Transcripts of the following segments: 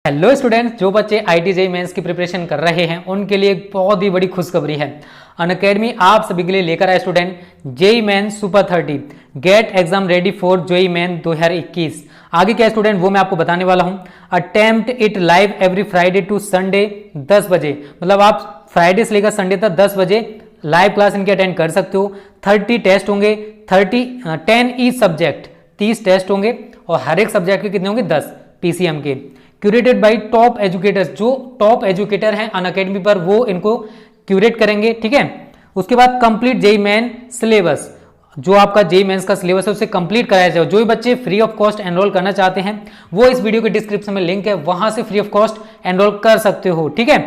Hello students, जो बच्चे IT JEE mains की प्रिपरेशन कर रहे हैं उनके लिए एक बहुत ही बड़ी खुशखबरी है। अनअकैडमी आप सभी के लिए लेकर आए student JEE mains super 30 get exam ready for JEE main 2021। आगे क्या स्टूडेंट वो मैं आपको बताने वाला हूं। Attempt it live every Friday to Sunday 10 बजे, मतलब आप फ्राइडे से लेकर संडे तक 10 बजे लाइव क्लास इनके अटेंड कर सकते हो। 30 टेस्ट होंगे, 10 ईच सब्जेक्ट, 30 टेस्ट होंगे और हर एक सब्जेक्ट के कितने होंगे 10 पीसीएम के। क्यूरेटेड बाय टॉप एजुकेटर्स, जो टॉप एजुकेटर हैं अनअकैडमी पर वो इनको क्यूरेट करेंगे, ठीक है। उसके बाद कंप्लीट जेईई मेन सिलेबस, जो आपका जेईई मेंस का सिलेबस है उसे कंप्लीट कराया जाए। जो भी बच्चे फ्री ऑफ कॉस्ट एनरोल करना चाहते हैं वो इस वीडियो के डिस्क्रिप्शन में लिंक है, वहां से फ्री ऑफ कॉस्ट एनरोल कर सकते हो, ठीक है।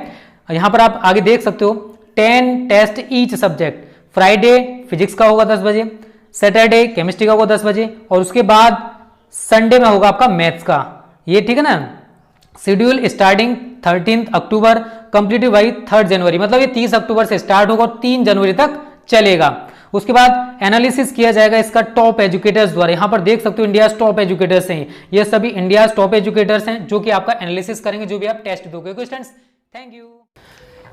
यहां पर आप आगे देख सकते हो 10 test each subject. Friday physics का होगा 10 बजे, सैटरडे केमिस्ट्री का होगा 10 बजे और उसके बाद संडे में होगा आपका मैथ्स का, ये ठीक है ना। Schedule starting 13 October completed by 3 जनवरी, मतलब ये 30 अक्टूबर से स्टार्ट होगा और 3 जनवरी तक चलेगा। उसके बाद एनालिसिस किया जाएगा इसका टॉप एजुकेटर्स द्वारा। यहां पर देख सकते हो इंडिया टॉप एजुकेटर्स हैं, ये सभी इंडिया टॉप एजुकेटर्स हैं जो कि आपका एनालिसिस करेंगे जो भी आप टेस्ट दोगे। Students thank you.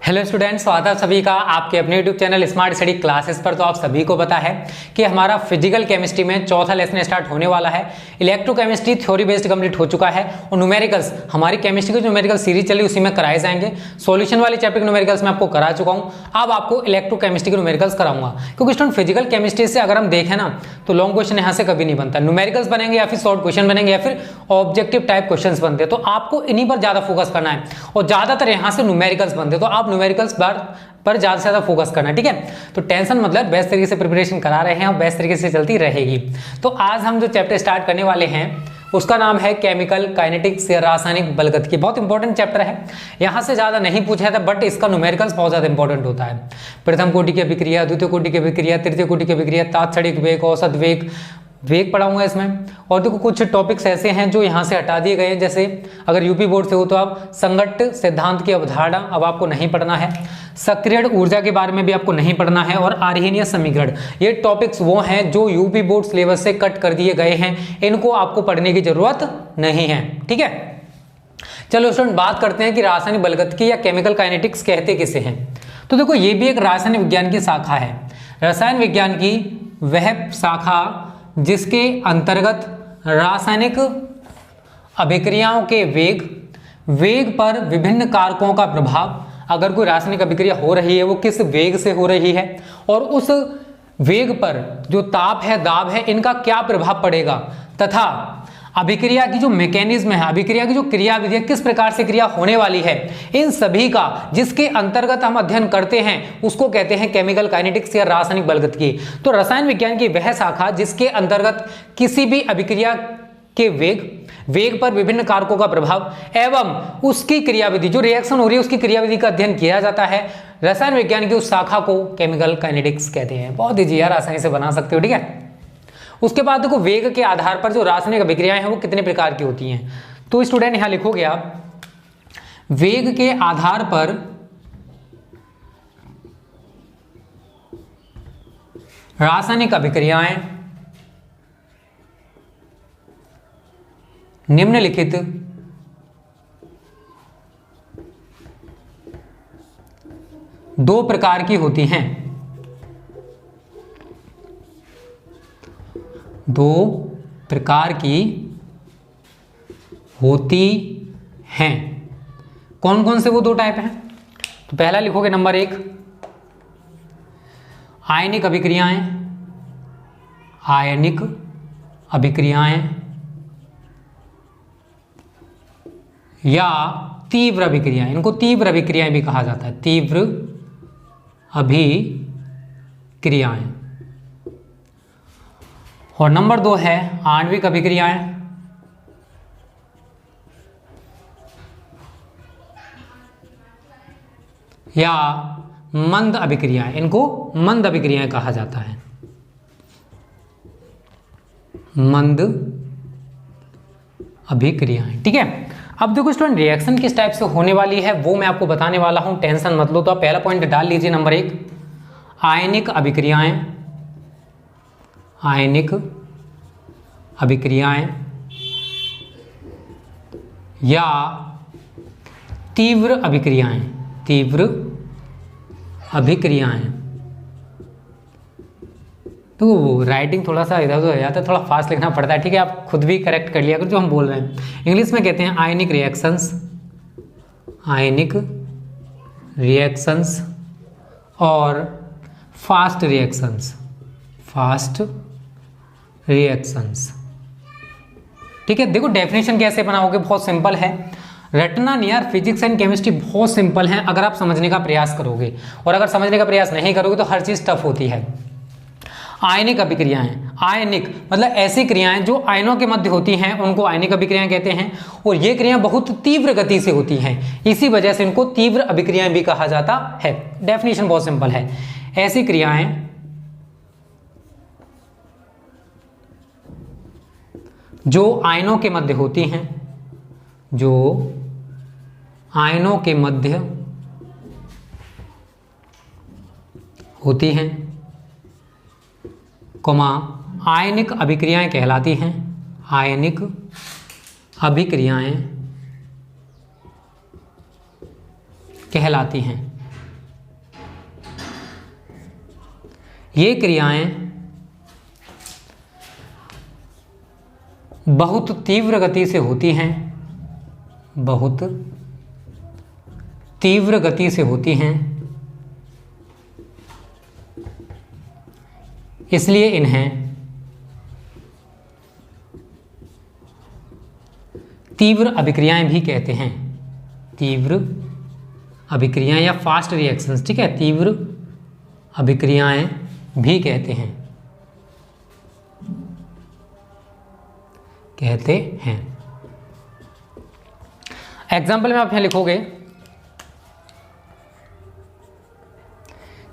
Hello students, स्वागत है सभी का आपके अपने YouTube channel smart study classes पर। तो आप सभी को पता है कि हमारा फिजिकल केमिस्ट्री में चौथा लेसन स्टार्ट होने वाला है। इलेक्ट्रोकेमिस्ट्री थ्योरी बेस्ड कंप्लीट हो चुका है और न्यूमेरिकल्स, हमारी केमिस्ट्री की जो न्यूमेरिकल सीरीज चली उसी में कराए जाएंगे। सॉल्यूशन वाले चैप्टर के न्यूमेरिकल्स में आपको करा चुका हूं, अब आपको इलेक्ट्रोकेमिस्ट्री के न्यूमेरिकल्स कराऊंगा। क्योंकि स्टूडेंट फिजिकल केमिस्ट्री से अगर हम देखें ना तो लॉन्ग क्वेश्चन यहाँ से कभी नहीं बनता, न्यूमेरिकल्स बनेंगे या फिर शॉर्ट क्वेश्चन बनेंगे या फिर ऑब्जेक्टिव टाइप क्वेश्चन बनते हैं। तो आपको इन्हीं पर ज्यादा फोकस करना है और ज्यादातर यहाँ से न्यूमेरिकल्स बनते हैं, तो आप न्यूमेरिकल्स पर ज्यादा से ज्यादा फोकस करना, ठीक है। तो टेंशन मतलब बेस्ट तरीके से प्रिपरेशन करा रहे हैं और बेस्ट तरीके से चलती रहेगी। तो आज हम जो चैप्टर स्टार्ट करने वाले हैं उसका नाम है केमिकल काइनेटिक्स या रासायनिक बलगतिकी। बहुत इंपॉर्टेंट चैप्टर है, यहां से ज्यादा नहीं पूछा था बट इसका न्यूमेरिकल्स बहुत ज्यादा इंपॉर्टेंट होता है। प्रथम कोटि की अभिक्रिया, द्वितीय कोटि की अभिक्रिया, तृतीय कोटि की अभिक्रिया, तात्क्षणिक वेग, औसत वेग पढ़ाऊंगा इसमें। और देखो कुछ टॉपिक्स ऐसे हैं जो यहाँ से हटा दिए गए हैं, जैसे अगर यूपी बोर्ड से हो तो आप संगत सिद्धांत की अवधारणा अब आपको नहीं पढ़ना है, सक्रियण ऊर्जा के बारे में भी आपको नहीं पढ़ना है और आर्हेनीय समीकरण, ये टॉपिक्स वो हैं जो यूपी बोर्ड सिलेबस से कट कर दिए गए हैं, इनको आपको पढ़ने की जरूरत नहीं है, ठीक है। चलो स्टूडेंट बात करते हैं कि रासायनिक बलगतिकी या केमिकल काइनेटिक्स कहते किसे हैं। तो देखो ये भी एक रासायनिक विज्ञान की शाखा है, रसायन विज्ञान की वह शाखा जिसके अंतर्गत रासायनिक अभिक्रियाओं के वेग पर विभिन्न कारकों का प्रभाव, अगर कोई रासायनिक अभिक्रिया हो रही है वो किस वेग से हो रही है और उस वेग पर जो ताप है, दाब है, इनका क्या प्रभाव पड़ेगा, तथा अभिक्रिया की जो मैकेनिज्म है, अभिक्रिया की जो क्रियाविधि है, किस प्रकार से क्रिया होने वाली है, इन सभी का जिसके अंतर्गत हम अध्ययन करते हैं उसको कहते हैं केमिकल काइनेटिक्स या रासायनिक बलगतिकी। तो रसायन विज्ञान की वह शाखा जिसके अंतर्गत किसी भी अभिक्रिया के वेग पर विभिन्न कारकों का प्रभाव एवं उसकी क्रियाविधि, जो रिएक्शन हो रही है उसकी क्रियाविधि का अध्ययन किया जाता है, रसायन विज्ञान की उस शाखा को केमिकल काइनेटिक्स कहते हैं। बहुत ईजी यार, आसानी से बना सकते हो, ठीक है। उसके बाद देखो वेग के आधार पर जो रासायनिक अभिक्रियाएं हैं वो कितने प्रकार की होती हैं। तो स्टूडेंट यहां लिखोगे आप, वेग के आधार पर रासायनिक अभिक्रियाएं निम्नलिखित दो प्रकार की होती हैं। दो प्रकार की होती हैं। कौन कौन से वो दो टाइप हैं? तो पहला लिखोगे नंबर 1 आयनिक अभिक्रियाएं, आयनिक अभिक्रियाएं या तीव्र अभिक्रियाएं, इनको तीव्र अभिक्रियाएं भी कहा जाता है, तीव्र अभिक्रियाएं। और नंबर 2 है आणविक अभिक्रियाएं या मंद अभिक्रियाएं, इनको मंद अभिक्रियाएं कहा जाता है, मंद अभिक्रियाएं, ठीक है। अब देखो स्टूडेंट रिएक्शन किस टाइप से होने वाली है वो मैं आपको बताने वाला हूं, टेंशन मत लो। तो आप पहला पॉइंट डाल लीजिए नंबर 1 आयनिक अभिक्रियाएं, आयनिक अभिक्रियाएं या तीव्र अभिक्रियाएं, तीव्र अभिक्रियाएं। तो वो राइटिंग थोड़ा सा इधर उधर हो जाता है, थोड़ा फास्ट लिखना पड़ता है, ठीक है, आप खुद भी करेक्ट कर लिया अगर जो हम बोल रहे हैं। इंग्लिश में कहते हैं आयनिक रिएक्शंस, आयनिक रिएक्शंस और फास्ट रिएक्शंस, फास्ट रिएक्शंस। ठीक है, देखो डेफिनेशन कैसे बनाओगे, बहुत सिंपल है, रटना नहीं यार, फिजिक्स एंड केमिस्ट्री बहुत सिंपल है अगर आप समझने का प्रयास करोगे, और अगर समझने का प्रयास नहीं करोगे तो हर चीज टफ होती है। आयनिक अभिक्रियाएं, आयनिक मतलब ऐसी क्रियाएं जो आयनों के मध्य होती हैं उनको आयनिक अभिक्रियाएं कहते हैं, और ये क्रियाएं बहुत तीव्र गति से होती हैं, इसी वजह से इनको तीव्र अभिक्रियाएं भी कहा जाता है। डेफिनेशन बहुत सिंपल है, ऐसी क्रियाएं जो आयनों के मध्य होती हैं, जो आयनों के मध्य होती हैं, कोमा आयनिक अभिक्रियाएं कहलाती हैं, आयनिक अभिक्रियाएं कहलाती हैं। ये क्रियाएं बहुत तीव्र गति से होती हैं, बहुत तीव्र गति से होती हैं, इसलिए इन्हें तीव्र अभिक्रियाएं भी कहते हैं, तीव्र अभिक्रियाएं या फास्ट रिएक्शंस, ठीक है, तीव्र अभिक्रियाएं भी कहते हैं, कहते हैं। एग्जाम्पल में आप यहां लिखोगे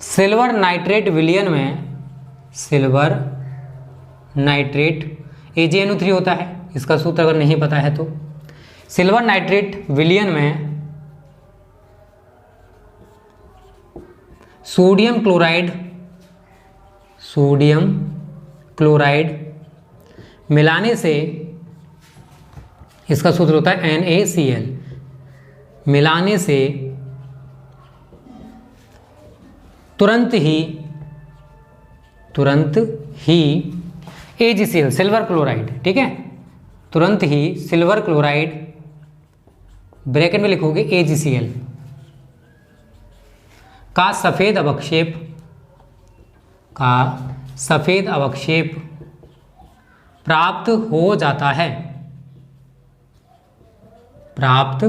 सिल्वर नाइट्रेट विलयन में, सिल्वर नाइट्रेट AgNO3 होता है, इसका सूत्र अगर नहीं पता है तो सिल्वर नाइट्रेट विलयन में सोडियम क्लोराइड मिलाने से, इसका सूत्र होता है NaCl, मिलाने से तुरंत ही AgCl सिल्वर क्लोराइड, ठीक है, तुरंत ही सिल्वर क्लोराइड ब्रैकेट में लिखोगे AgCl का सफेद अवक्षेप प्राप्त हो जाता है, प्राप्त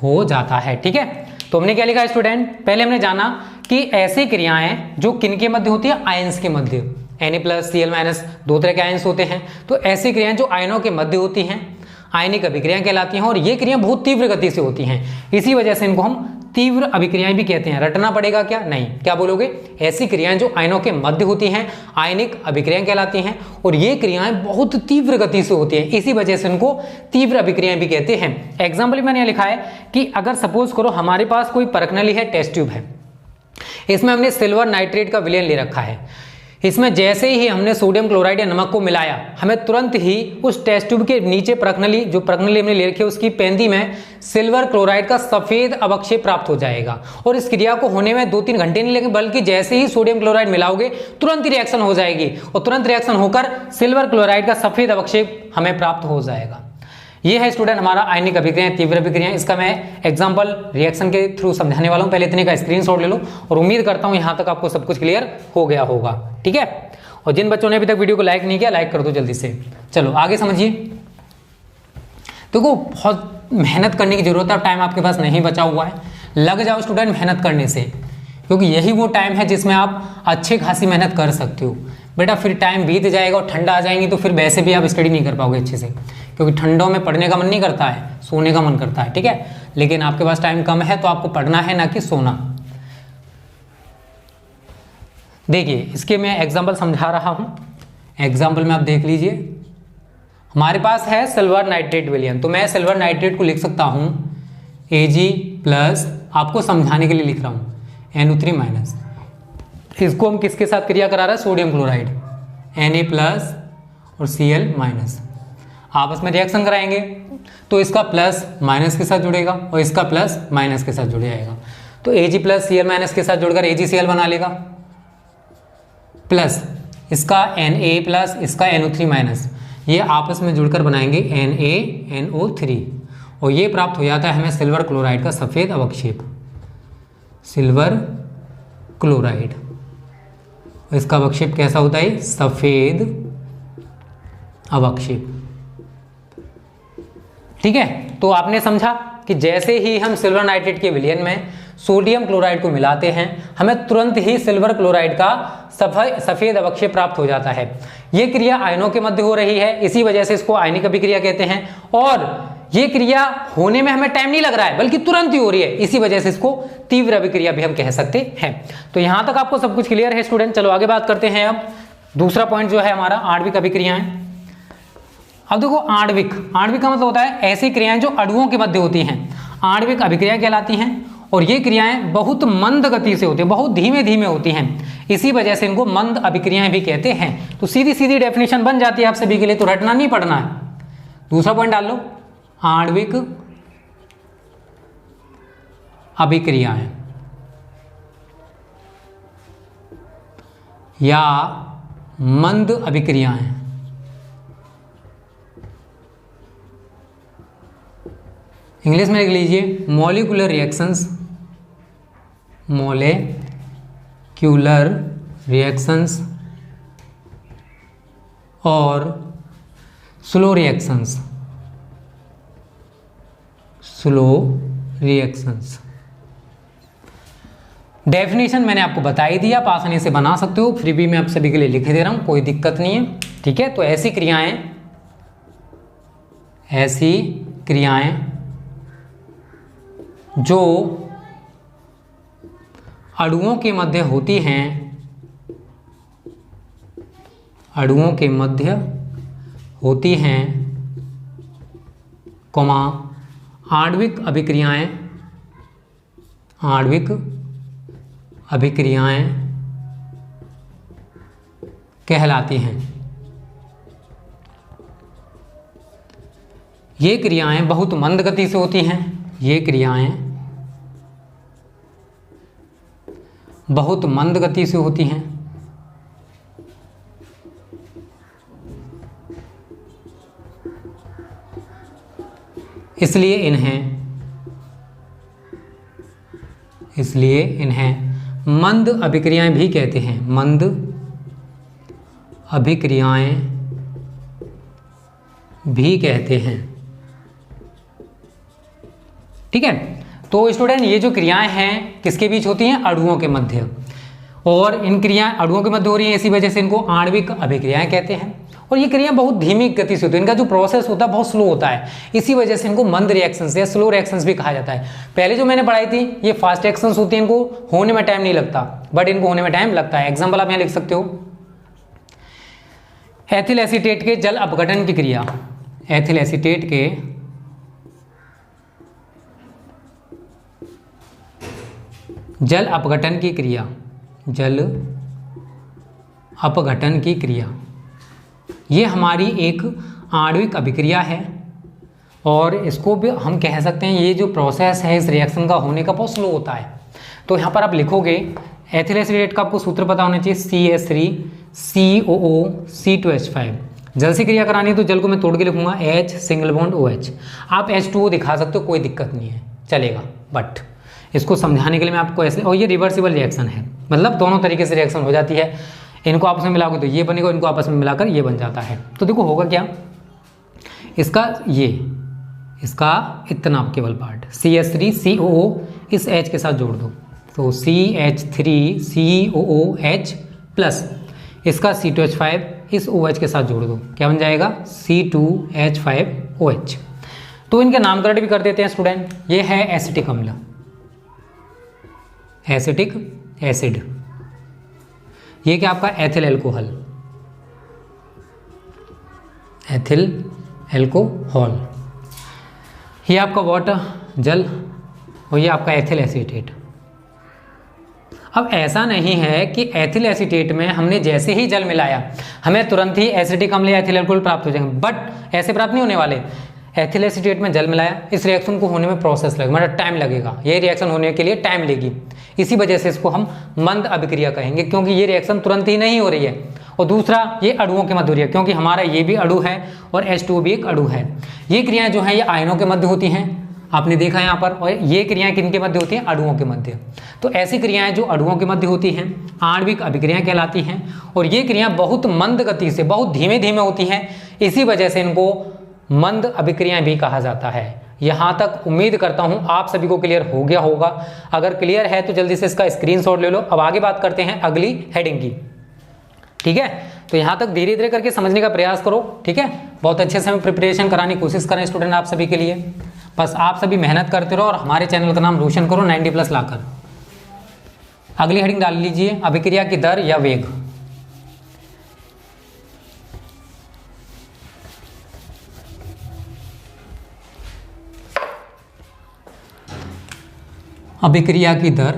हो जाता है। ठीक है, तो हमने क्या लिखा स्टूडेंट, पहले हमने जाना कि ऐसी क्रियाएं जो किनके मध्य होती है, आयंस के मध्य, Na+Cl- दो तरह के आयंस होते हैं, तो ऐसी क्रियाएं जो आयनों के मध्य होती हैं आयनिक अभिक्रियाएं कहलाती हैं, और ये क्रियाएं बहुत तीव्र गति से होती हैं, इसी वजह से इनको हम तीव्र अभिक्रियाएं भी कहते हैं। रटना पड़ेगा क्या, नहीं, क्या बोलोगे, ऐसी क्रियाएं जो आयनों के मध्य होती हैं आयनिक अभिक्रियाएं कहलाती हैं, और ये क्रियाएं बहुत तीव्र गति से होती हैं, इसी वजह से इनको तीव्र अभिक्रियाएं भी कहते हैं। एग्जाम्पल मैंने लिखा है कि अगर सपोज करो हमारे पास कोई परखनली है, टेस्ट ट्यूब है, इसमें हमने सिल्वर नाइट्रेट का विलयन ले रखा है, इसमें जैसे ही हमने सोडियम क्लोराइड या नमक को मिलाया, हमें तुरंत ही उस टेस्ट ट्यूब के नीचे परखनली, जो परखनली हमने ले रखी है, उसकी पेंदी में सिल्वर क्लोराइड का सफेद अवक्षेप प्राप्त हो जाएगा, और इस क्रिया को होने में 2-3 घंटे नहीं लगेंगे, बल्कि जैसे ही सोडियम क्लोराइड मिलाओगे तुरंत ही रिएक्शन हो जाएगी, और तुरंत रिएक्शन होकर सिल्वर क्लोराइड का सफेद अवक्षेप हमें प्राप्त हो जाएगा। ये है स्टूडेंट हमारा आयनिक अभिक्रियाएं, तीव्र अभिक्रियाएं। इसका मैं एग्जांपल रिएक्शन के थ्रू समझाने वाला हूं, पहले इतने का स्क्रीनशॉट ले लो, और उम्मीद करता हूं यहां तक आपको सब कुछ क्लियर हो गया होगा। ठीक है, और जिन बच्चों ने अभी तक वीडियो को लाइक नहीं किया, लाइक कर दो जल्दी से। चलो आगे समझिए। देखो बहुत मेहनत करने की जरूरत है, टाइम आपके पास नहीं बचा हुआ है, लग जाओ स्टूडेंट मेहनत करने से, क्योंकि यही वो टाइम है जिसमें आप अच्छी खासी मेहनत कर सकते हो। बेटा फिर टाइम बीत जाएगा और ठंडा आ जाएंगी तो फिर वैसे भी आप स्टडी नहीं कर पाओगे अच्छे से, क्योंकि ठंडों में पढ़ने का मन नहीं करता है, सोने का मन करता है। ठीक है, लेकिन आपके पास टाइम कम है तो आपको पढ़ना है, ना कि सोना। देखिए इसके मैं एग्जाम्पल समझा रहा हूं, एग्जाम्पल में आप देख लीजिए। हमारे पास है सिल्वर नाइट्रेट विलयन, तो मैं सिल्वर नाइट्रेट को लिख सकता हूं Ag+, आपको समझाने के लिए लिख रहा हूं NO3-। इसको हम किसके साथ क्रिया करा रहे हैं, सोडियम क्लोराइड, Na+ और Cl-। आपस में रिएक्शन कराएंगे तो इसका प्लस माइनस के साथ जुड़ेगा और इसका प्लस माइनस के साथ जुड़ जाएगा। तो Ag प्लस Cl माइनस के साथ जुड़कर AgCl बना लेगा, प्लस इसका Na प्लस इसका NO3 माइनस, ये आपस में जुड़कर बनाएंगे NaNO3 और ये प्राप्त हो जाता है हमें सिल्वर क्लोराइड का सफ़ेद अवक्षेप, सिल्वर क्लोराइड। इसका अवक्षेप कैसा होता है? सफ़ेद अवक्षेप। ठीक है, तो आपने समझा कि जैसे ही हम सिल्वर नाइट्रेट के विलयन में सोडियम क्लोराइड को मिलाते हैं हमें तुरंत ही सिल्वर क्लोराइड का सफ़ेद अवक्षेप प्राप्त हो जाता है। ये क्रिया आयनों के मध्य हो रही है, इसी वजह से इसको आयनिक अभिक्रिया कहते हैं और ये क्रिया होने में हमें टाइम नहीं लग रहा है बल्कि तुरंत ही हो रही है, इसी वजह से इसको तीव्र अभिक्रिया भी हम कह सकते हैं। तो यहां तक आपको सब कुछ क्लियर है स्टूडेंट। चलो आगे बात करते हैं। अब दूसरा पॉइंट जो है हमारा आणविक अभिक्रियाएं। अब देखो आणविक का मतलब होता है ऐसी क्रियाएं जो अणुओं के मध्य होती हैं, आणविक अभिक्रिया कहलाती हैं और ये क्रियाएं बहुत मंद गति से होती हैं, बहुत धीमे धीमे होती हैं, इसी वजह से इनको मंद अभिक्रियाएं भी कहते हैं। तो सीधी सीधी डेफिनेशन बन जाती है आप सभी के लिए, तो रटना नहीं पड़ना है। दूसरा पॉइंट डाल लो, आणविक अभिक्रियाएं या मंद अभिक्रियाएं। इंग्लिश में लिख लीजिए मॉलिक्यूलर रिएक्शंस, मॉलिक्यूलर रिएक्शंस और slow reactions, slow reactions. Definition मैंने आपको बता ही दिया, आप आसानी से बना सकते हो, फिर भी मैं आप सभी के लिए लिख दे रहा हूं, कोई दिक्कत नहीं है। ठीक है, तो ऐसी क्रियाएं जो अणुओं के मध्य होती हैं, अणुओं के मध्य होती हैं, कॉमा आणविक अभिक्रियाएं, आणविक अभिक्रियाएं कहलाती हैं। ये क्रियाएं बहुत मंद गति से होती हैं, ये क्रियाएं बहुत मंद गति से होती हैं, इसलिए इन्हें मंद अभिक्रियाएं भी कहते हैं, मंद अभिक्रियाएं भी कहते हैं। ठीक है, तो स्टूडेंट ये जो क्रियाएं हैं किसके बीच होती हैं? अणुओं के मध्य, और इन क्रियाएं अणुओं के मध्य हो रही हैं, इसी वजह से इनको आणविक अभिक्रियाएं कहते हैं। और ये क्रियाएं बहुत धीमी गति से होती है, इनका जो प्रोसेस होता है बहुत स्लो होता है, इसी वजह से इनको मंद रिएक्शंस या स्लो रिएक्शंस भी कहा जाता है। पहले जो मैंने पढ़ाई थी ये फास्ट रिएक्शंस होती हैं, इनको होने में टाइम नहीं लगता, बट इनको होने में टाइम लगता है। एग्जाम्पल आप यहाँ लिख सकते हो, एथिल एसीटेट के जल अपघटन की क्रिया, एथिल एसीटेट के जल अपघटन की क्रिया, जल अपघटन की क्रिया, ये हमारी एक आणविक अभिक्रिया है और इसको भी हम कह सकते हैं ये जो प्रोसेस है इस रिएक्शन का होने का बहुत स्लो होता है। तो यहाँ पर आप लिखोगे एथिल एसीटेट का आपको सूत्र पता होना चाहिए CH3COO C2H5। जल से क्रिया करानी है तो जल को मैं तोड़ के लिखूंगा H सिंगल बॉन्ड OH। आप H2O दिखा सकते हो, कोई दिक्कत नहीं है, चलेगा, बट इसको समझाने के लिए मैं आपको ऐसे, और ये रिवर्सिबल रिएक्शन है, मतलब दोनों तरीके से रिएक्शन हो जाती है। इनको आपस में मिलाओगे तो ये बनेगा, इनको आपस में मिलाकर ये बन जाता है। तो देखो होगा क्या, इसका इतना केवल पार्ट CH3COO इस H के साथ जोड़ दो, तो CH3COOH प्लस इसका C2H5 इस OH के साथ जोड़ दो, क्या बन जाएगा? C2H5OH। तो इनके नामकरण भी कर देते हैं स्टूडेंट। ये है एसिटिक अम्ल, एसिटिक एसिड। ये क्या आपका एथिल एल्कोहल, एथिल एल्कोहल। ये आपका वाटर जल और ये आपका एथिल एसीटेट। अब ऐसा नहीं है कि एथिल एसीटेट में हमने जैसे ही जल मिलाया हमें तुरंत ही एसिटिक अम्ल या एथिल अल्कोहल प्राप्त हो जाएंगे, बट ऐसे प्राप्त नहीं होने वाले। एथिल एसीटेट में जल मिलाया, इस रिएक्शन को होने में प्रोसेस लगेगा, मतलब टाइम लगेगा, ये रिएक्शन होने के लिए टाइम लेगी। इसी वजह से इसको हम मंद अभिक्रिया कहेंगे, क्योंकि ये रिएक्शन तुरंत ही नहीं हो रही है। और दूसरा, ये अणुओं के मध्य हो रही है, क्योंकि हमारा ये भी अणु है और H2O भी एक अणु है। ये क्रियाएं जो हैं ये आयनों के मध्य होती हैं, आपने देखा यहाँ पर। और ये क्रियाएं किनके मध्य होती हैं? अणुओं के मध्य। तो ऐसी क्रियाएं जो अणुओं के मध्य होती हैं आणविक अभिक्रियाएं कहलाती हैं। और ये क्रियाएं बहुत मंद गति से, बहुत धीमे धीमे होती हैं, इसी वजह से इनको मंद अभिक्रियाएं भी कहा जाता है। यहाँ तक उम्मीद करता हूँ आप सभी को क्लियर हो गया होगा। अगर क्लियर है तो जल्दी से इसका स्क्रीनशॉट ले लो। अब आगे बात करते हैं अगली हेडिंग की, ठीक है। तो यहाँ तक धीरे धीरे करके समझने का प्रयास करो, ठीक है। बहुत अच्छे से हमें प्रिपरेशन कराने की कोशिश करें स्टूडेंट आप सभी के लिए। बस आप सभी मेहनत करते रहो और हमारे चैनल का नाम रोशन करो 90+ लाकर। अगली हेडिंग डाल लीजिए, अभिक्रिया की दर या वेग। अभिक्रिया की दर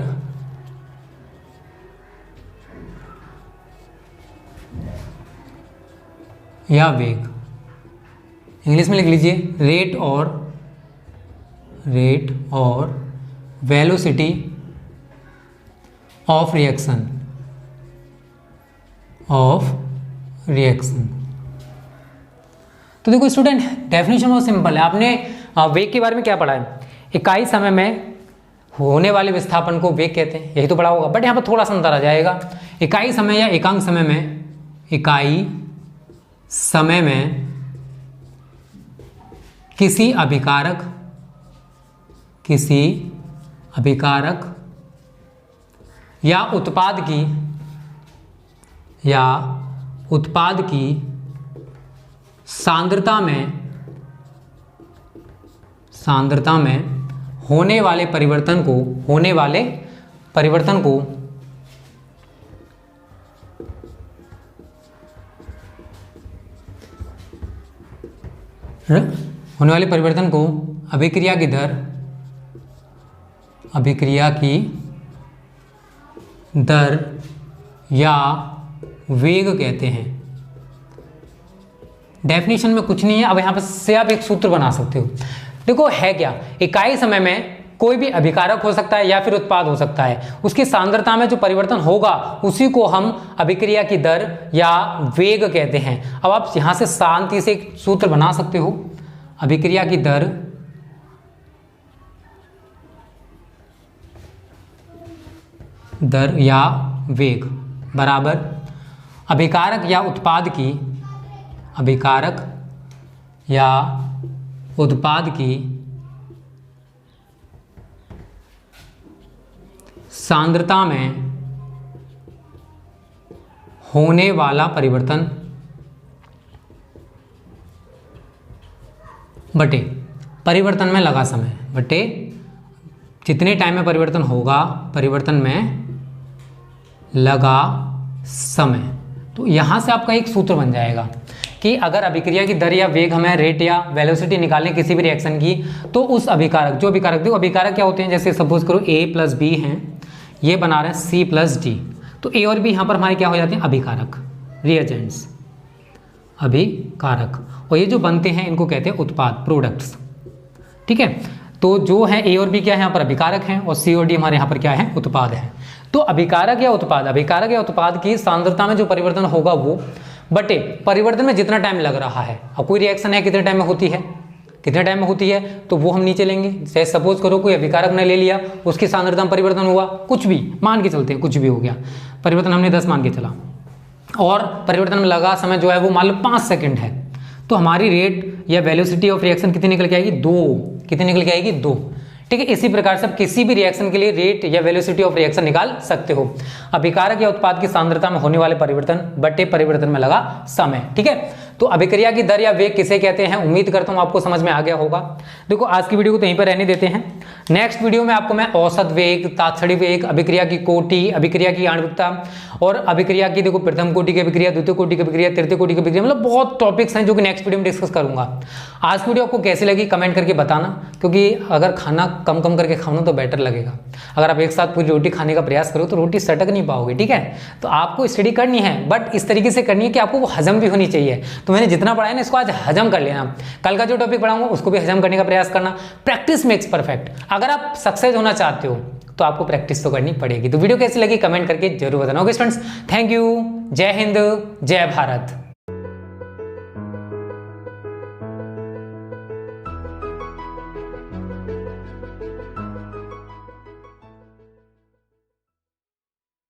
या वेग, इंग्लिश में लिख लीजिए रेट और वेलोसिटी ऑफ रिएक्शन तो देखो स्टूडेंट, डेफिनेशन बहुत सिंपल है। आपने वेग के बारे में क्या पढ़ा है? इकाई समय में होने वाले विस्थापन को वेग कहते हैं, यही तो पढ़ा होगा। बट यहाँ पर थोड़ा सा अंतर आ जाएगा। इकाई समय या एकांक समय में, इकाई समय में किसी अभिकारक या उत्पाद की सांद्रता में होने वाले परिवर्तन को अभिक्रिया की दर या वेग कहते हैं। डेफिनेशन में कुछ नहीं है। अब यहाँ पर से आप एक सूत्र बना सकते हो। देखो है क्या, इकाई समय में कोई भी अभिकारक हो सकता है या फिर उत्पाद हो सकता है, उसकी सांद्रता में जो परिवर्तन होगा उसी को हम अभिक्रिया की दर या वेग कहते हैं। अब आप यहाँ से शांति से एक सूत्र बना सकते हो, अभिक्रिया की दर या वेग बराबर अभिकारक या उत्पाद की सांद्रता में होने वाला परिवर्तन बटे परिवर्तन में लगा समय, बटे जितने टाइम में परिवर्तन होगा, परिवर्तन में लगा समय। तो यहाँ से आपका एक सूत्र बन जाएगा कि अगर अभिक्रिया की दर या वेग हमें रेट या वेलोसिटी निकालने किसी भी रिएक्शन की, तो उस अभिकारक, जो अभिकारक, देखो अभिकारक क्या होते हैं, जैसे सपोज करो A+B हैं, ये बना रहे हैं C+D, तो A और B यहाँ पर हमारे क्या हो जाते हैं? अभिकारक, रिएजेंट्स, अभिकारक। और ये जो बनते हैं इनको कहते हैं उत्पाद, प्रोडक्ट्स, ठीक है। तो जो है A और B क्या है यहाँ पर? अभिकारक हैं, और C और D हमारे यहाँ पर क्या है? उत्पाद है। तो अभिकारक या उत्पाद की सांद्रता में जो परिवर्तन होगा वो बटे परिवर्तन में जितना टाइम लग रहा है। अब कोई रिएक्शन है कितने टाइम में होती है, तो वो हम नीचे लेंगे। जैसे सपोज करो कोई अभिकारक ने ले लिया, उसकी सांद्रता में परिवर्तन हुआ, कुछ भी मान के चलते हैं, कुछ भी हो गया, परिवर्तन हमने 10 मान के चला, और परिवर्तन में लगा समय जो है वो मान लो 5 सेकंड है, तो हमारी रेट या वेलोसिटी ऑफ रिएक्शन कितनी निकल के आएगी? 2। ठीक है। इसी प्रकार से आप किसी भी रिएक्शन के लिए रेट या वेलोसिटी ऑफ रिएक्शन निकाल सकते हो। अभिकारक या उत्पाद की सांद्रता में होने वाले परिवर्तन बटे परिवर्तन में लगा समय, ठीक है। तो अभिक्रिया की दर या वेग किसे कहते हैं, उम्मीद करता हूं आपको समझ में आ गया होगा। देखो आज की वीडियो को तो यहीं पर रहने देते हैं। नेक्स्ट वीडियो में आपको मैं औसत वेग, तात्क्षणिक वेग, अभिक्रिया की कोटि, अभिक्रिया की आणविकता और अभिक्रिया की देखो प्रथम कोटि की अभिक्रिया, द्वितीय कोटि की अभिक्रिया, तृतीय कोटि की अभिक्रिया, मतलब बहुत टॉपिक्स हैं जो कि नेक्स्ट वीडियो में डिस्कस करूंगा। आज की वीडियो आपको कैसी लगी कमेंट करके बताना, क्योंकि अगर खाना कम कम करके खाओ ना तो बेटर लगेगा। अगर आप एक साथ पूरी रोटी खाने का प्रयास करो तो रोटी सटक नहीं पाओगे, ठीक है। तो आपको स्टडी करनी है बट इस तरीके से करनी है कि आपको वो हजम भी होनी चाहिए। तो मैंने जितना पढ़ा है ना इसको आज हजम कर लेना, कल का जो टॉपिक पढ़ाऊंगा उसको भी हजम करने का प्रयास करना। Practice makes perfect. अगर आप सक्सेस होना चाहते हो तो आपको प्रैक्टिस तो करनी पड़ेगी। तो वीडियो कैसी लगी कमेंट करके जरूर बताना। Okay students, thank you. जय हिंद, जय भारत।